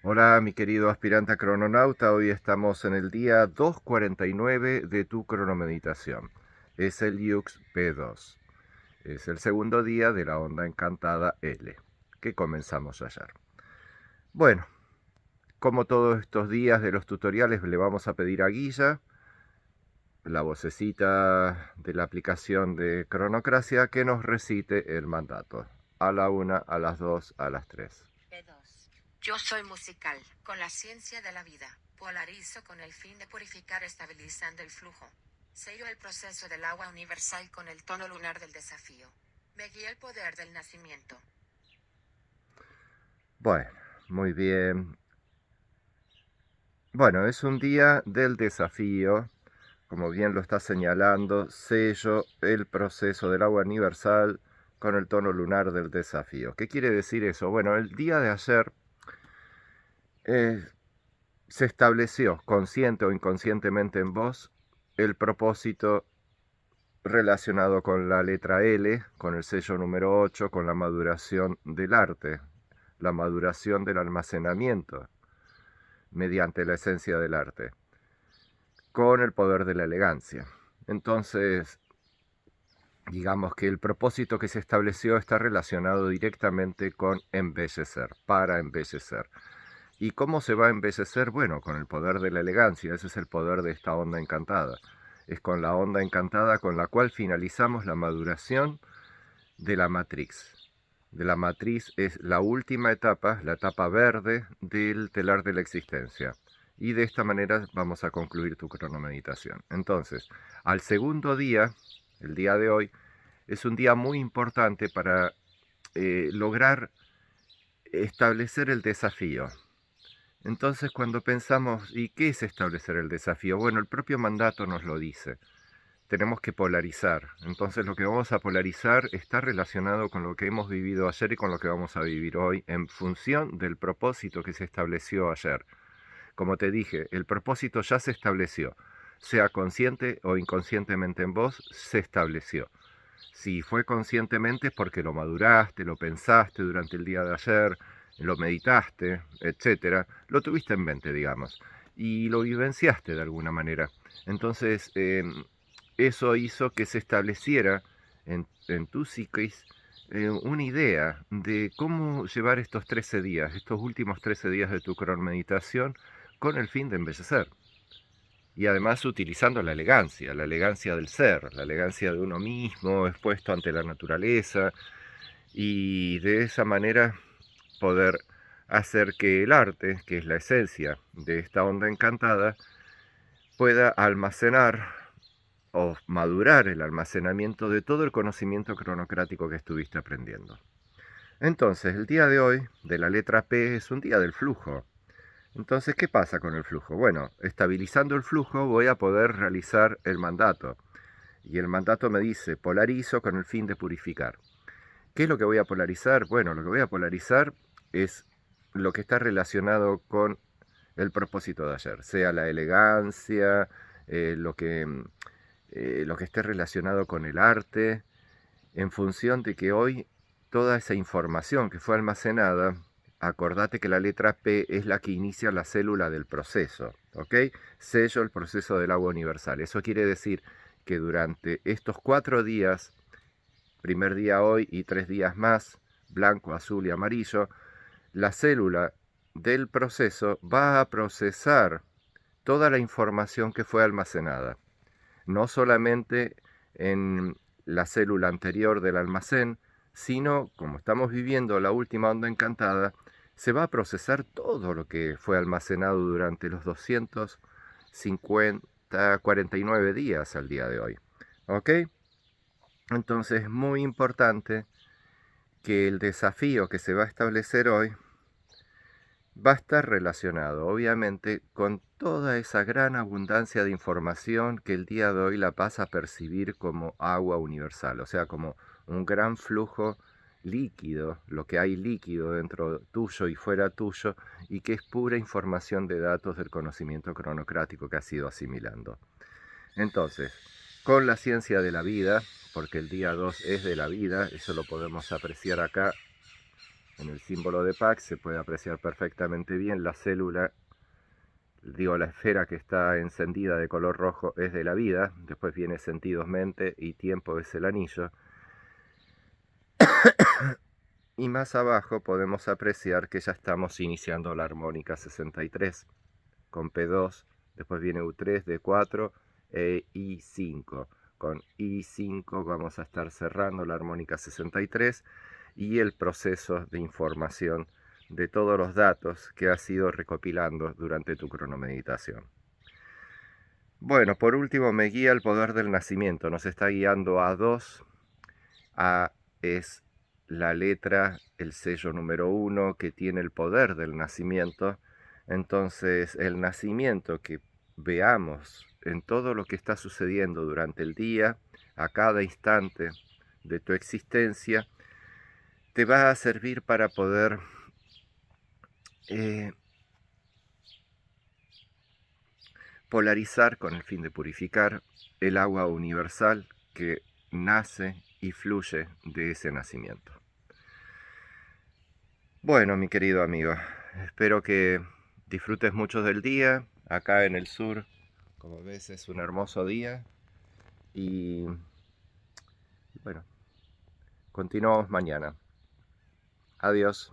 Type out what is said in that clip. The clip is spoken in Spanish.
Hola, mi querido aspirante a crononauta. Hoy estamos en el día 249 de tu cronomeditación. Es el Yux P2. Es el segundo día de la onda encantada L, que comenzamos ayer. Bueno, como todos estos días de los tutoriales, le vamos a pedir a Guilla, la vocecita de la aplicación de Cronocracia, que nos recite el mandato. A la 1, a las 2, a las 3. P2. Yo soy musical, con la ciencia de la vida. Polarizo con el fin de purificar estabilizando el flujo. Sello el proceso del agua universal con el tono lunar del desafío. Me guía el poder del nacimiento. Bueno, muy bien. Bueno, es un día del desafío, como bien lo está señalando, sello el proceso del agua universal con el tono lunar del desafío. ¿Qué quiere decir eso? Bueno, el día de ayer eh, se estableció, consciente o inconscientemente en vos, el propósito relacionado con la letra L, con el sello número 8, con la maduración del arte, la maduración del almacenamiento mediante la esencia del arte, con el poder de la elegancia. Entonces, digamos que el propósito que se estableció está relacionado directamente con embellecer, para embellecer. ¿Y cómo se va a embellecer? Bueno, con el poder de la elegancia. Ese es el poder de esta onda encantada. Es con la onda encantada con la cual finalizamos la maduración de la matriz. De la matriz es la última etapa, la etapa verde del telar de la existencia. Y de esta manera vamos a concluir tu cronomeditación. Entonces, al segundo día, el día de hoy, es un día muy importante para lograr establecer el desafío. Entonces, cuando pensamos, ¿y qué es establecer el desafío? Bueno, el propio mandato nos lo dice. Tenemos que polarizar. Entonces, lo que vamos a polarizar está relacionado con lo que hemos vivido ayer y con lo que vamos a vivir hoy en función del propósito que se estableció ayer. Como te dije, el propósito ya se estableció. Sea consciente o inconscientemente en vos, se estableció. Si fue conscientemente es porque lo maduraste, lo pensaste durante el día de ayer, lo meditaste, etcétera, lo tuviste en mente, digamos, y lo vivenciaste de alguna manera. Entonces, eso hizo que se estableciera en tu psiquis una idea de cómo llevar estos 13 días, estos últimos 13 días de tu meditación con el fin de embellecer y además utilizando la elegancia del ser, la elegancia de uno mismo expuesto ante la naturaleza y de esa manera poder hacer que el arte, que es la esencia de esta onda encantada, pueda almacenar o madurar el almacenamiento de todo el conocimiento cronocrático que estuviste aprendiendo. Entonces, el día de hoy, de la letra P, es un día del flujo. Entonces, ¿qué pasa con el flujo? Bueno, estabilizando el flujo voy a poder realizar el mandato. Y el mandato me dice, polarizo con el fin de purificar. ¿Qué es lo que voy a polarizar? Bueno, lo que voy a polarizar es lo que está relacionado con el propósito de ayer, sea la elegancia, eh, lo, que, lo que esté relacionado con el arte, en función de que hoy toda esa información que fue almacenada, acordate que la letra P es la que inicia la célula del proceso, ¿ok? Sello el proceso del agua universal. Eso quiere decir que durante estos 4 días, primer día hoy y 3 días más, blanco, azul y amarillo, la célula del proceso va a procesar toda la información que fue almacenada, no solamente en la célula anterior del almacén, sino, como estamos viviendo la última onda encantada, se va a procesar todo lo que fue almacenado durante los 49 días al día de hoy. ¿Ok? Entonces es muy importante que el desafío que se va a establecer hoy va a estar relacionado, obviamente, con toda esa gran abundancia de información que el día de hoy la vas a percibir como agua universal, o sea, como un gran flujo líquido, lo que hay líquido dentro tuyo y fuera tuyo, y que es pura información de datos del conocimiento cronocrático que has ido asimilando. Entonces, con la ciencia de la vida, porque el día 2 es de la vida, eso lo podemos apreciar acá En el símbolo de Pax se puede apreciar perfectamente bien la célula, digo, la esfera que está encendida de color rojo es de la vida, después viene sentidos, mente y tiempo es el anillo. Y más abajo podemos apreciar que ya estamos iniciando la armónica 63 con P2, después viene U3, D4 e I5. Con I5 vamos a estar cerrando la armónica 63 y el proceso de información de todos los datos que has ido recopilando durante tu cronomeditación. Bueno, por último me guía el poder del nacimiento, nos está guiando a 2. A es la letra, el sello número 1 que tiene el poder del nacimiento. Entonces el nacimiento que veamos en todo lo que está sucediendo durante el día, a cada instante de tu existencia, te va a servir para poder polarizar con el fin de purificar el agua universal que nace y fluye de ese nacimiento. Bueno, mi querido amigo, espero que disfrutes mucho del día. Acá en el sur, como ves, es un hermoso día. Y bueno, continuamos mañana. Adiós.